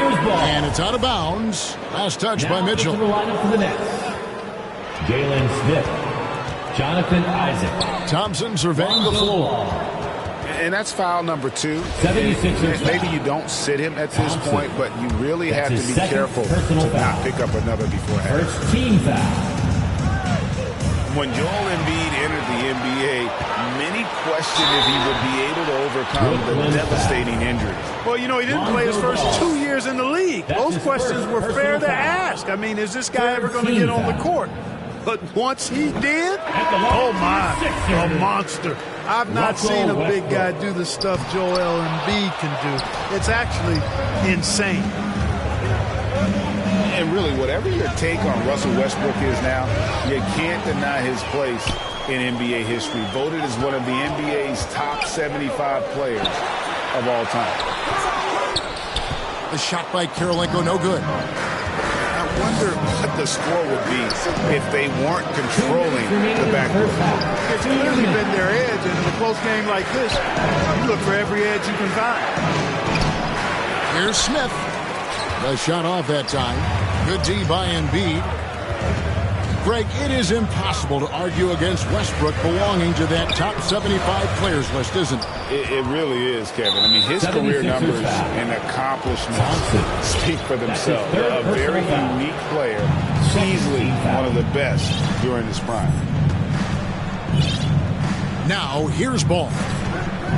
And it's out of bounds. Last touch by Mitchell. Jalen Smith. Jonathan Isaac. Thompson surveying the floor. And that's foul number 2. 76ers. Maybe you don't sit him at this point, but you really have to be careful to not pick up another before half. First team foul. When Joel Embiid entered the NBA, many questioned if he would be able to overcome the devastating injuries. Well, you know, he didn't play his first 2 years in the league. Those questions were fair to ask. I mean, is this guy ever going to get on the court? But once he did, oh my, a monster. I've not seen a big guy do the stuff Joel Embiid can do. It's actually insane. And really, whatever your take on Russell Westbrook is now, you can't deny his place in NBA history. Voted as one of the NBA's top 75 players of all time. The shot by Karolinko, no good. I wonder what the score would be if they weren't controlling the backcourt. It's clearly been their edge, and in a close game like this, you look for every edge you can find. Here's Smith. The shot off that time. Good D by Embiid. Greg, it is impossible to argue against Westbrook belonging to that top 75 players list, isn't it? It really is, Kevin. I mean, his career numbers and accomplishments speak for themselves. A very unique player, easily one of the best during his prime. Now, here's Ball.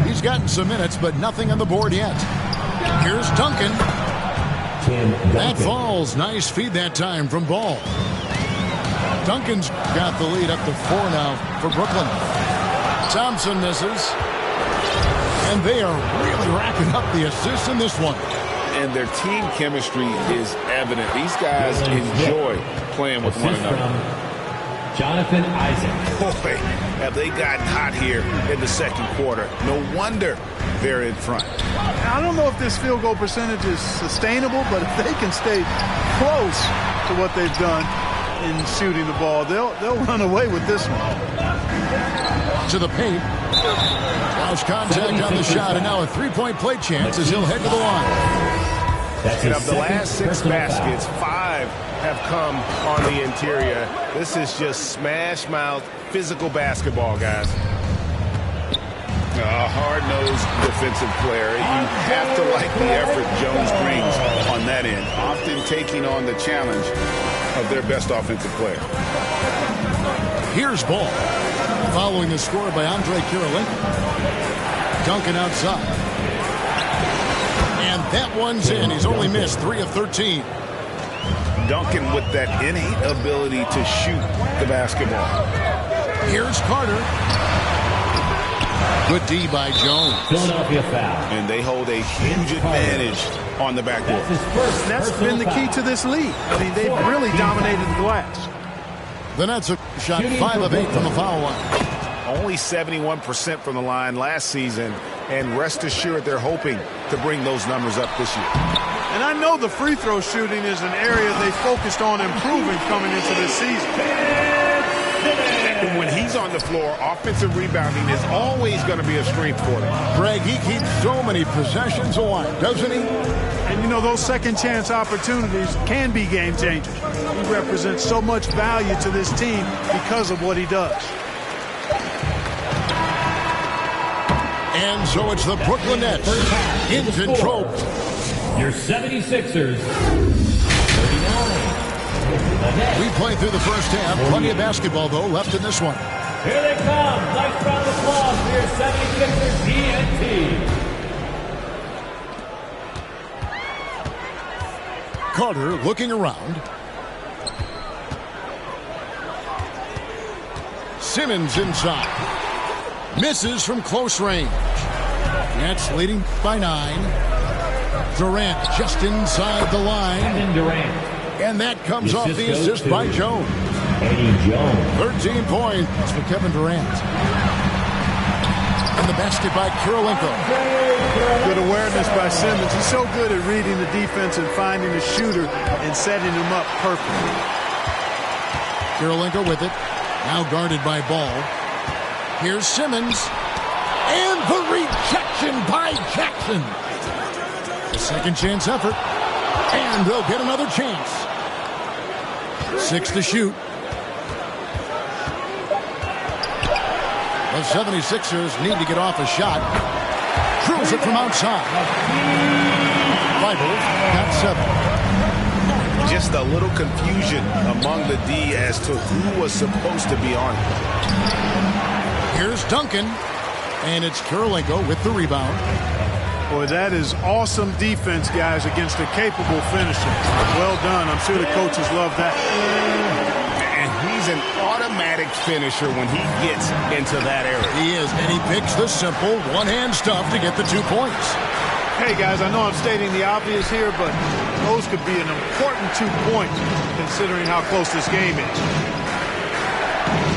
He's gotten some minutes, but nothing on the board yet. Here's Duncan. That falls. Nice feed that time from Ball. Duncan's got the lead up to 4 now for Brooklyn. Thompson misses. And they are really racking up the assists in this one. And their team chemistry is evident. These guys enjoy playing with one another. Jonathan Isaac. Boy, have they gotten hot here in the second quarter. No wonder they're in front. I don't know if this field goal percentage is sustainable, but if they can stay close to what they've done in shooting the ball, they'll run away with this one. To the paint. Lost contact on the shot, and now a three-point play chance as he'll head to the line. And of the last 6 baskets, 5 have come on the interior. This is just smash-mouth physical basketball, guys. A hard-nosed defensive player. You have to like the effort Jones brings on that end, often taking on the challenge of their best offensive player. Here's Ball. Following the score by Andre Karolinko. Duncan outside. And that one's in. He's only missed 3 of 13. Duncan with that innate ability to shoot the basketball. Here's Carter. Good D by Jones. Philadelphia foul. And they hold a huge advantage on the backcourt. That's been the key to this league. I mean, they've really dominated the glass. The Nets have shot 5 of 8 from the foul line. Only 71% from the line last season, and rest assured they're hoping to bring those numbers up this year. And I know the free throw shooting is an area they focused on improving coming into this season. And when he's on the floor, offensive rebounding is always going to be a strength for them. Greg, he keeps so many possessions alive, doesn't he? And, you know, those second-chance opportunities can be game changers. He represents so much value to this team because of what he does. And so it's the Brooklyn Nets in control. Your 76ers. 39. We played through the first half. Plenty of basketball, though, left in this one. Here they come. Nice round of applause for your 76ers TNT. Carter looking around. Simmons inside. Misses from close range. Nets leading by 9. Durant just inside the line. Kevin Durant. And that comes off the assist by Jones. Eddie Jones. 13 points for Kevin Durant. And the basket by Karolinko. Good awareness by Simmons. He's so good at reading the defense and finding a shooter and setting him up perfectly. Karolinko with it. Now guarded by Ball. Here's Simmons. And the rejection by Jackson. A second chance effort. And they'll get another chance. 6 to shoot. The 76ers need to get off a shot. Drills it from outside. Bible got 7. Just a little confusion among the D as to who was supposed to be on it. Here's Duncan. And it's Kirilenko with the rebound. Boy, that is awesome defense, guys, against a capable finisher. Well done. I'm sure the coaches love that. And he's an automatic finisher when he gets into that area. He is, and he picks the simple one-hand stuff to get the 2 points. Hey, guys, I know I'm stating the obvious here, but those could be an important 2 points considering how close this game is.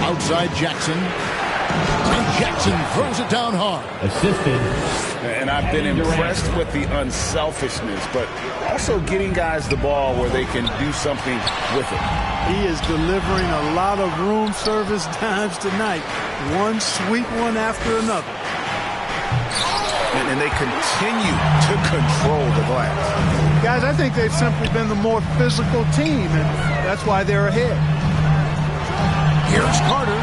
Outside Jackson. And Jackson throws it down hard. Assisted. And I've been impressed with the unselfishness, but also getting guys the ball where they can do something with it. He is delivering a lot of room service dimes tonight. One sweet one after another. And they continue to control the glass. Guys, I think they've simply been the more physical team, and that's why they're ahead. Here's Carter.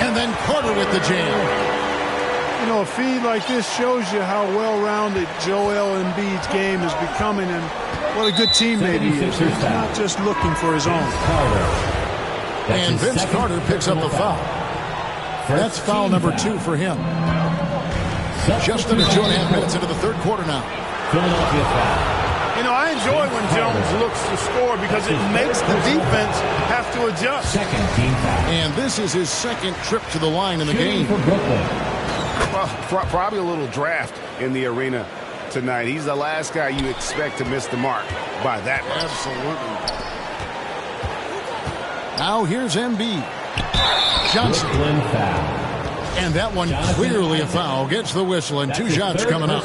And then Carter with the jam. You know, a feed like this shows you how well-rounded Joel Embiid's game is becoming and what a good teammate he is. He's not just looking for his own. And Vince Carter picks up a foul. That's foul number 2 for him. Just under 2.5 minutes into the third quarter now. Philadelphia foul. You know, I enjoy when Jones looks to score because it makes the defense have to adjust. Second team foul. And this is his second trip to the line in the game. For Brooklyn. Well, probably a little draft in the arena tonight. He's the last guy you expect to miss the mark by that much. Absolutely. Now here's Embiid. Johnson. Brooklyn foul. And that one clearly a foul. Gets the whistle and 2 shots coming up.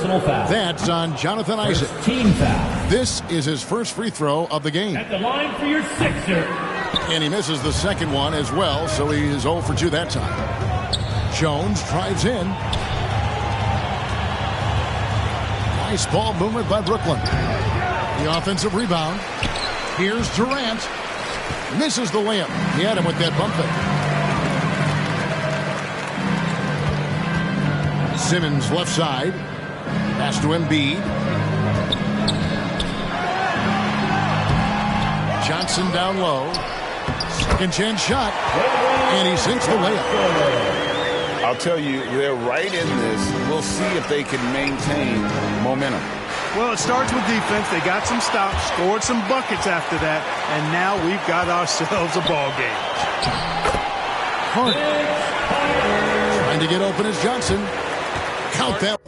That's on Jonathan Isaac. Team foul. This is his first free throw of the game. At the line for your sixer. And he misses the second one as well, so he is 0 for 2 that time. Jones drives in. Nice ball movement by Brooklyn. The offensive rebound. Here's Durant. Misses the layup. He had him with that bump fake. Simmons left side. Pass to Embiid. Johnson down low. Second chance shot. And he sinks the layup. I'll tell you, they're right in this. We'll see if they can maintain momentum. Well, it starts with defense. They got some stops, scored some buckets after that, and now we've got ourselves a ball game. Carter trying to get open as Johnson. Count that.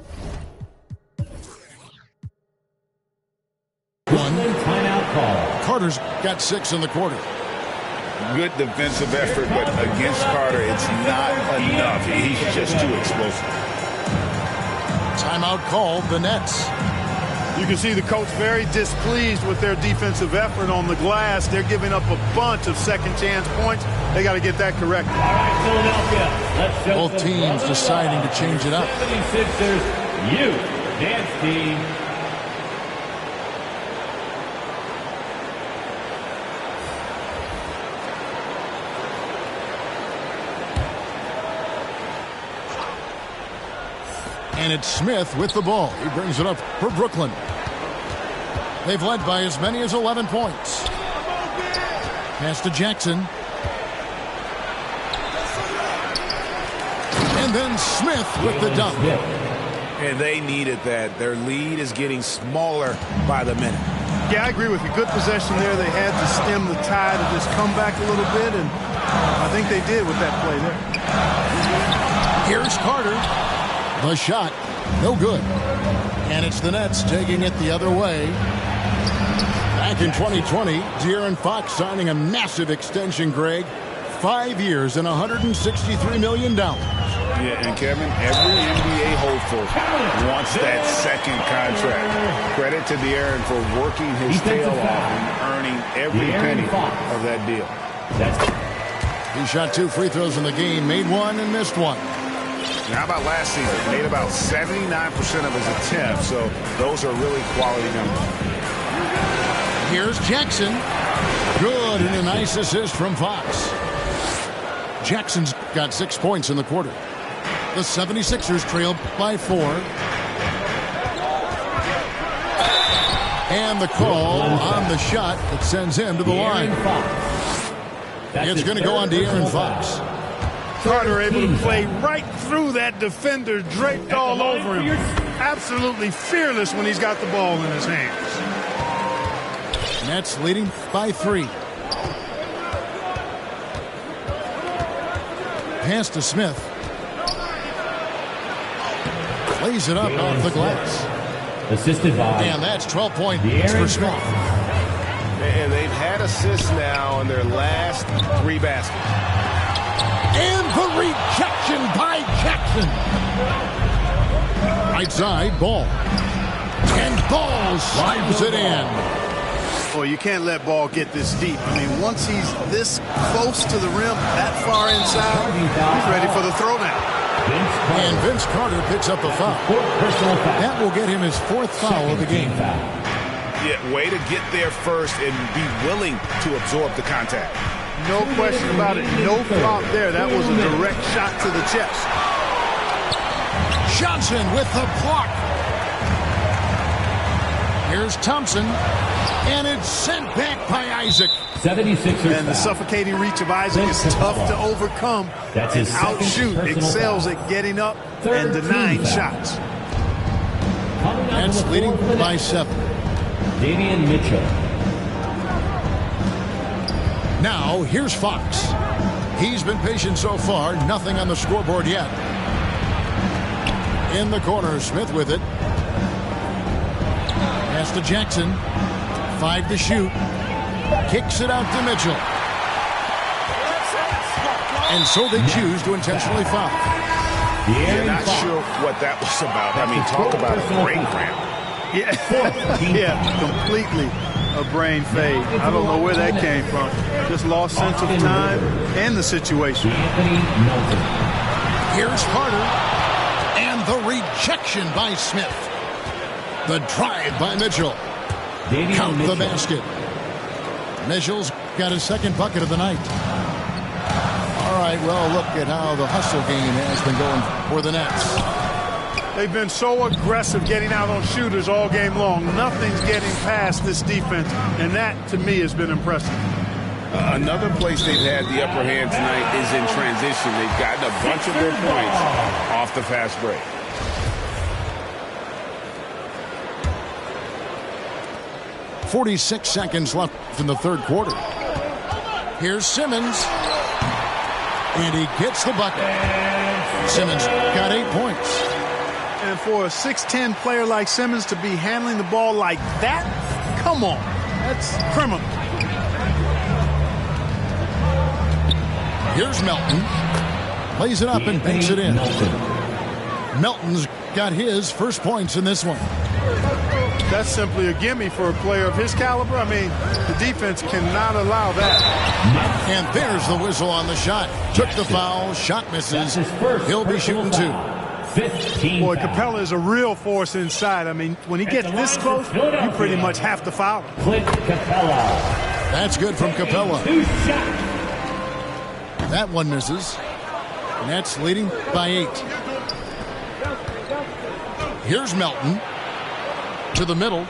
One. Timeout call. Carter's got 6 in the quarter. Good defensive effort, but against Carter, it's not enough. He's just too explosive. Timeout called, the Nets. You can see the coach very displeased with their defensive effort on the glass. They're giving up a bunch of second chance points. They got to get that corrected. All right, Philadelphia. Let's show Both teams deciding to change it up. 76ers youth dance team. And it's Smith with the ball. He brings it up for Brooklyn. They've led by as many as 11 points. Pass to Jackson. And then Smith with the dunk. And they needed that. Their lead is getting smaller by the minute. Yeah, I agree with you. Good possession there. They had to stem the tide of this comeback a little bit, and I think they did with that play there. Here's Carter. The shot, no good. And it's the Nets taking it the other way. Back in 2020, De'Aaron Fox signing a massive extension, Greg. 5 years and $163 million. Yeah, and Kevin, every NBA hopeful wants that second contract. Credit to De'Aaron for working his tail off and earning every penny of that deal. He shot 2 free throws in the game, made 1 and missed 1. Now, how about last season? Made about 79% of his attempts, so those are really quality numbers. Here's Jackson. Good, and a nice assist from Fox. Jackson's got 6 points in the quarter. The 76ers trail by 4. And the call on the shot that sends him to the line. It's going to go on De'Aaron Fox. Carter able to play right through that defender, draped all over him. Absolutely fearless when he's got the ball in his hands. Nets leading by 3. Pass to Smith. Plays it up off the glass. Assisted by. And that's 12 points for Smith. And they've had assists now in their last 3 baskets. And the rejection by Jackson. Right side, Ball. And Ball slides it in. Well, you can't let Ball get this deep. I mean, once he's this close to the rim, that far inside, he's ready for the throwdown. And Vince Carter picks up a foul. That will get him his 4th foul of the game. Yeah, way to get there first and be willing to absorb the contact. No question about it. No flop there. That was a direct shot to the chest. Johnson with the block. Here's Thompson. And it's sent back by Isaac. 76ers. And the suffocating reach of Isaac is tough to overcome. That's his outshoot. Excels at getting up and denying shots. Nets leading by 7. Davion Mitchell. Now, here's Fox. He's been patient so far. Nothing on the scoreboard yet. In the corner, Smith with it. Pass to Jackson. 5 to shoot. Kicks it out to Mitchell. And so they choose to intentionally foul. Yeah, not sure what that was about. I mean, talk about a brain cramp. Yeah, completely a brain fade. I don't know where that came from. Just lost sense of time and the situation. Here's Carter. And the rejection by Smith. The drive by Mitchell. Count the basket. Mitchell's got his 2nd bucket of the night. All right, well, look at how the hustle game has been going for the Nets. They've been so aggressive getting out on shooters all game long. Nothing's getting past this defense, and that, to me, has been impressive. Another place they've had the upper hand tonight is in transition. They've gotten a bunch of their points off the fast break. .46 seconds left in the 3rd quarter. Here's Simmons. And he gets the bucket. Simmons got 8 points. And for a 6'10 player like Simmons to be handling the ball like that, come on. That's criminal. Here's Melton. Plays it up and banks it in. Melton's got his 1st points in this one. That's simply a gimme for a player of his caliber. I mean, the defense cannot allow that. And there's the whistle on the shot. Took the foul. Shot misses. He'll be shooting 2. Boy, Capella is a real force inside. I mean, when he gets this close, you pretty much have to foul him. That's good from Capella. That one misses. Nets leading by 8. Here's Melton. To the middle.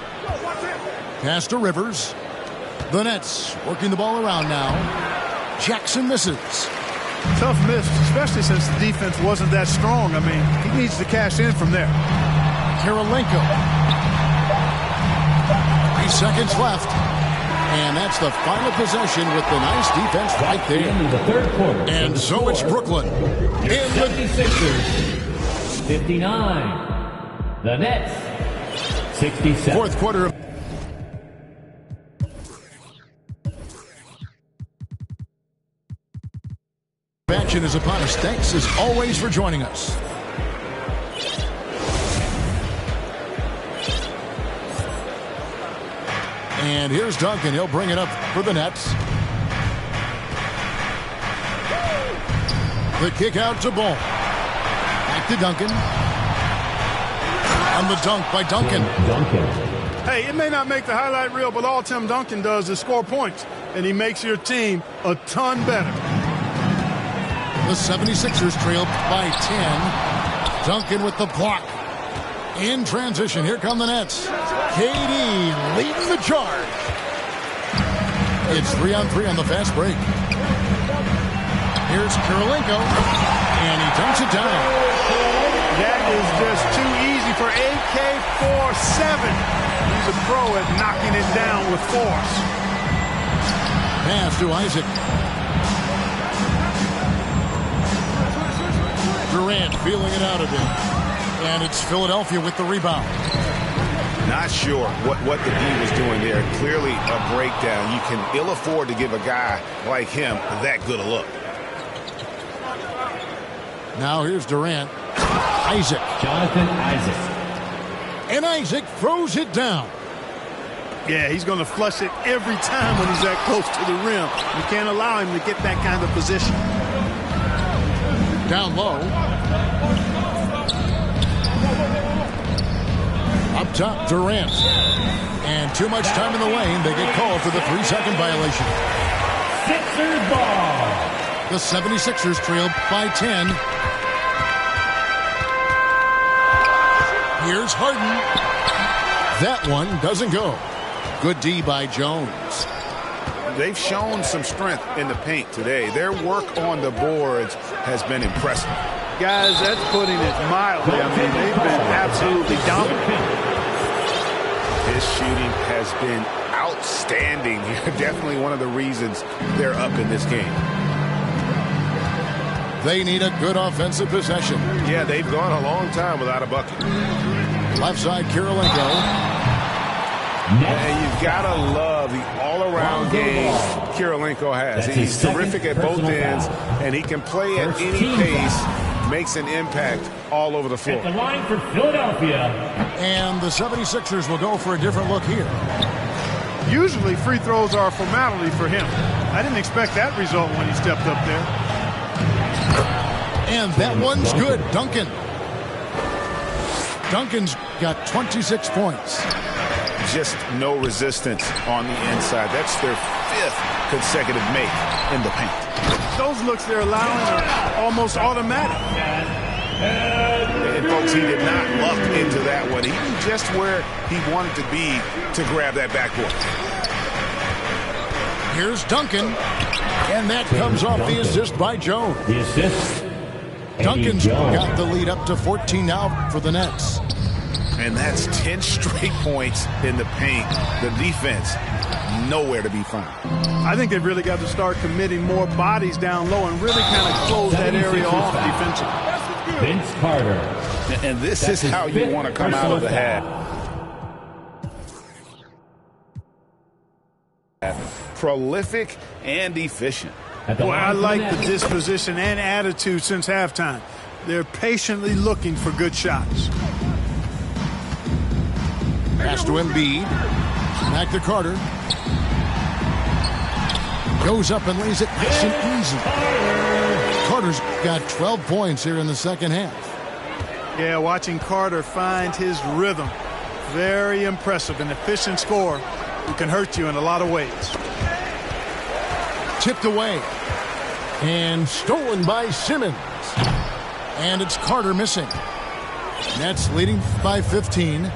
Pass to Rivers. The Nets working the ball around now. Jackson misses. Tough miss, especially since the defense wasn't that strong. I mean, he needs to cash in from there. Karolinko. 3 seconds left. And that's the final possession with the nice defense right there. In the 3rd quarter. And so it's Brooklyn. In the 76ers. 59. The Nets. 67. 4th quarter of action is upon us. Thanks as always for joining us. And here's Duncan. He'll bring it up for the Nets. The kick out to Ball. Back to Duncan. On the dunk by Duncan. Hey, it may not make the highlight reel, but all Tim Duncan does is score points, and he makes your team a ton better. The 76ers trail by 10. Duncan with the block. In transition, here come the Nets. KD leading the charge. It's 3-on-3 on the fast break. Here's Kirilenko, and he dunks it down. That is just too easy for AK-47. He's a pro at knocking it down with force. Pass to Isaac. Durant feeling it out a bit. And it's Philadelphia with the rebound. Not sure what the D was doing there. Clearly a breakdown. You can ill afford to give a guy like him that good a look. Now here's Durant. Isaac. Jonathan Isaac. And Isaac throws it down. Yeah, he's going to flush it every time when he's that close to the rim. You can't allow him to get that kind of position. Down low. Up top, Durant. And too much time in the lane. They get called for the 3-second violation. Sixers ball. The 76ers trail by 10. Here's Harden. That one doesn't go. Good D by Jones. They've shown some strength in the paint today. Their work on the boards has been impressive. Guys, that's putting it mildly. I mean, they've been absolutely dominant. His shooting has been outstanding. Definitely one of the reasons they're up in this game. They need a good offensive possession. Yeah, they've gone a long time without a bucket. Left side, Kirilenko. And you've got to love the all-around game Kirilenko has. He's terrific at both ends, and he can play at any pace, makes an impact all over the floor. At the line for Philadelphia. And the 76ers will go for a different look here. Usually free throws are a formality for him. I didn't expect that result when he stepped up there. And that one's good. Duncan's got 26 points. Just no resistance on the inside. That's their 5th consecutive make in the paint. Those looks they're allowing are almost automatic. And folks, he did not luck into that one. He knew just where he wanted to be to grab that backboard. Here's Duncan. And that comes off the assist by Jones. The assist. Duncan's got the lead up to 14 now for the Nets. And that's 10 straight points in the paint. The defense, nowhere to be found. I think they've really got to start committing more bodies down low and really kind of close that area off defensively. Vince Carter. And this is how you want to come out of the half. Prolific and efficient. Boy, I like the disposition and attitude since halftime. They're patiently looking for good shots. Pass to Embiid. Back to Carter. Goes up and lays it nice and easy. Carter's got 12 points here in the second half. Yeah, watching Carter find his rhythm. Very impressive. An efficient scorer who can hurt you in a lot of ways. Tipped away. And stolen by Simmons. And it's Carter missing. Nets leading by 15.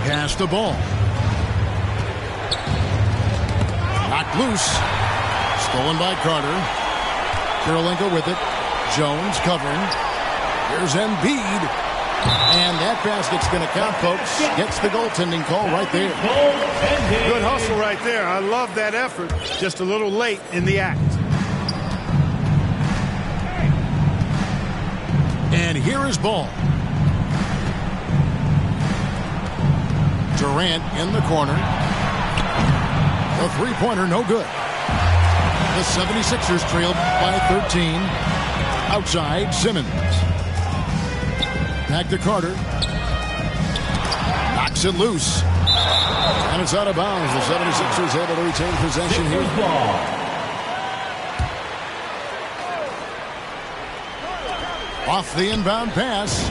Pass the ball. Knocked loose. Stolen by Carter. Kirilenko with it. Jones covering. Here's Embiid. And that basket's going to count, folks. Gets the goaltending call right there. Good hustle right there. I love that effort. Just a little late in the act. And here is ball. Durant in the corner. The three-pointer, no good. The 76ers trailed by 13. Outside, Simmons. Back to Carter. Knocks it loose. And it's out of bounds. The 76ers able to retain possession here. Off the inbound pass.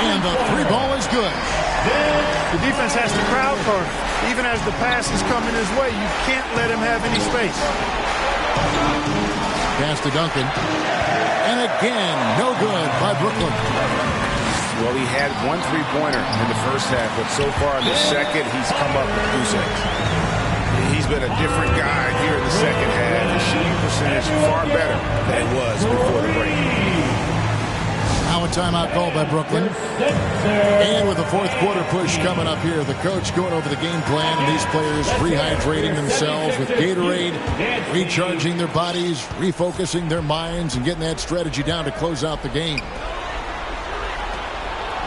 And the three ball is good. The defense has to crowd first. Even as the pass is coming his way, you can't let him have any space. Pass to Duncan. And again, no good by Brooklyn. Well, he had one three-pointer in the first half, but so far in the second, he's come up with goose eggs. He's been a different guy here in the second half. His shooting percentage far better than it was before the break. Now a timeout called by Brooklyn. And with the fourth quarter push coming up here, the coach going over the game plan, and these players rehydrating themselves with Gatorade, recharging their bodies, refocusing their minds, and getting that strategy down to close out the game.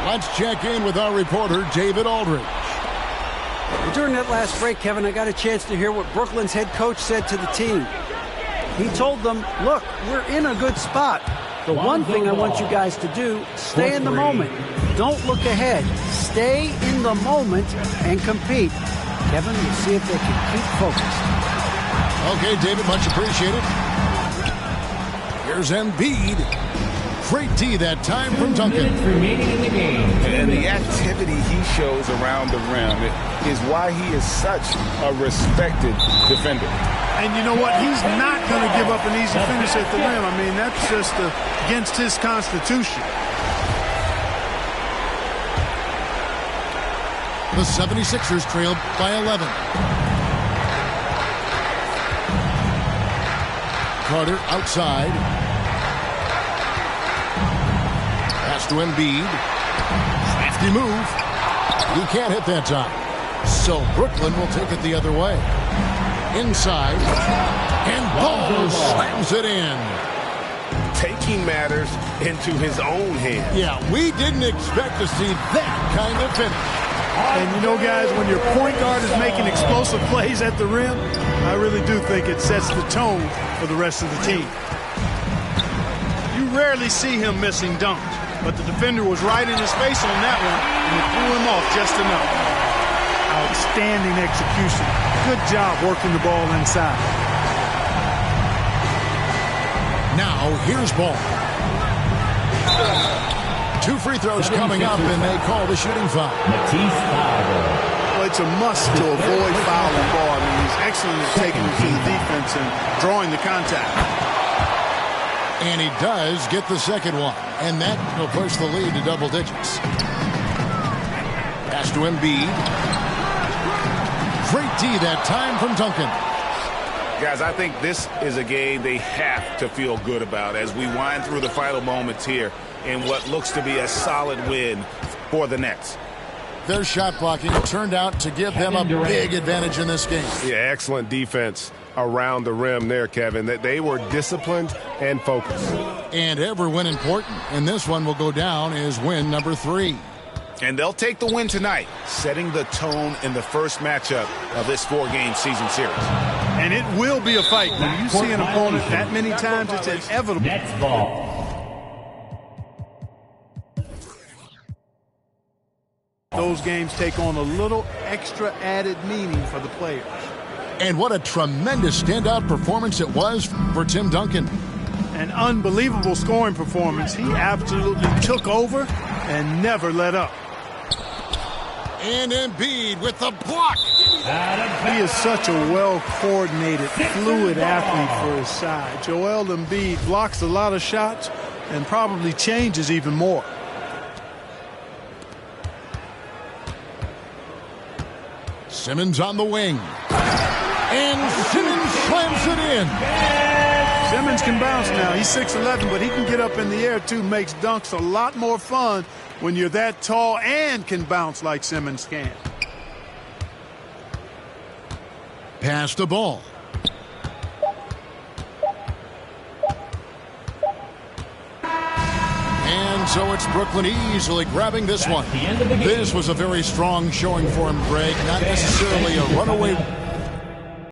Let's check in with our reporter, David Aldridge. During that last break, Kevin, I got a chance to hear what Brooklyn's head coach said to the team. He told them, look, we're in a good spot. The one thing I want you guys to do, stay in the moment. Don't look ahead. Stay in the moment and compete. Kevin, we'll see if they can keep focused. Okay, David, much appreciated. Here's Embiid. Great D that time from Duncan. Remaining in the game. And the activity he shows around the rim is why he is such a respected defender. And you know what? He's not going to give up an easy finish at the rim. I mean, that's just against his constitution. The 76ers trailed by 11. Carter outside. Pass to Embiid. Crafty move. He can't hit that time. So Brooklyn will take it the other way. Inside. And Ball slams it in. Taking matters into his own hands. Yeah, we didn't expect to see that kind of finish. And you know, guys, when your point guard is making explosive plays at the rim, I really do think it sets the tone for the rest of the team. You rarely see him missing dunks, but the defender was right in his face on that one, and it threw him off just enough. Outstanding execution. Good job working the ball inside. Now, here's Ball. 2 free throws coming up, and they call the shooting foul. Well, it's a must to avoid fouling Ball. I mean, he's excellent at taking it to the defense and drawing the contact. And he does get the second one, and that will push the lead to double digits. Pass to Embiid. Great D that time from Duncan. Guys, I think this is a game they have to feel good about as we wind through the final moments here in what looks to be a solid win for the Nets. Their shot blocking turned out to give them a big advantage in this game. Yeah, excellent defense around the rim there, Kevin. That they were disciplined and focused. And every win important, and this one will go down as win number 3. And they'll take the win tonight, setting the tone in the first matchup of this 4-game season series. And it will be a fight. When you see an opponent that many times, it's inevitable. Nets ball. Those games take on a little extra added meaning for the players. And what a tremendous standout performance it was for Tim Duncan. An unbelievable scoring performance. He absolutely took over and never let up. And Embiid with the block. He is such a well-coordinated, fluid athlete for his size. Joel Embiid blocks a lot of shots and probably changes even more. Simmons on the wing. And Simmons slams it in. Simmons can bounce now. He's 6'11", but he can get up in the air too. Makes dunks a lot more fun when you're that tall and can bounce like Simmons can. Pass the ball. And so it's Brooklyn easily grabbing this one. This was a very strong showing for him, Greg. Not necessarily a runaway